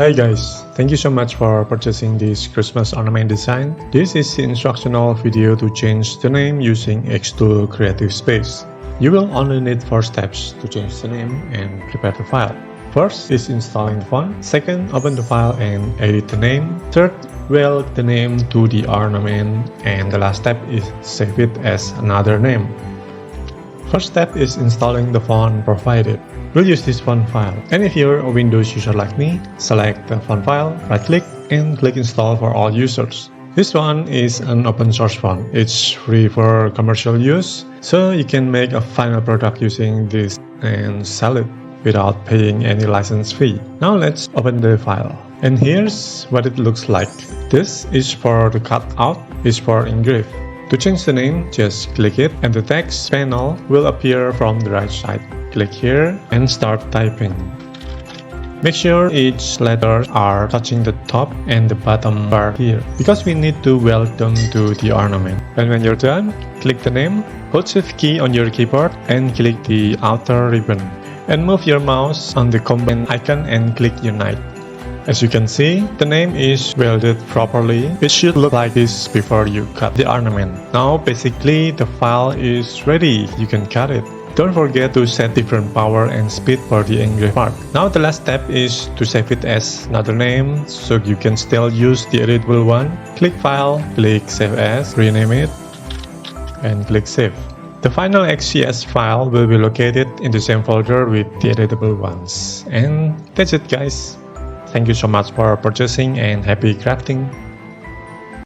Hey guys, thank you so much for purchasing this Christmas ornament design. This is the instructional video to change the name using XTool Creative Space. You will only need 4 steps to change the name and prepare the file. First is installing the font. Second, open the file and edit the name. Third, weld the name to the ornament. And the last step is save it as another name. First step is installing the font provided. We'll use this font file. And if you're a Windows user like me, select the font file, right-click, and click Install for all users. This one is an open source font. It's free for commercial use, so you can make a final product using this and sell it without paying any license fee. Now let's open the file. And here's what it looks like. This is for the cutout, is for engrave. To change the name, just click it and the text panel will appear from the right side. Click here and start typing. Make sure each letter are touching the top and the bottom bar here, because we need to weld them to the ornament. And when you're done, click the name, hold Shift key on your keyboard and click the outer ribbon. And move your mouse on the combine icon and click Unite. As you can see, the name is welded properly. It should look like this before you cut the ornament. Now basically the file is ready, you can cut it. Don't forget to set different power and speed for the engrave part. Now the last step is to save it as another name, so you can still use the editable one. Click File, click Save As, rename it, and click Save. The final XCS file will be located in the same folder with the editable ones. And that's it guys. Thank you so much for purchasing and happy crafting.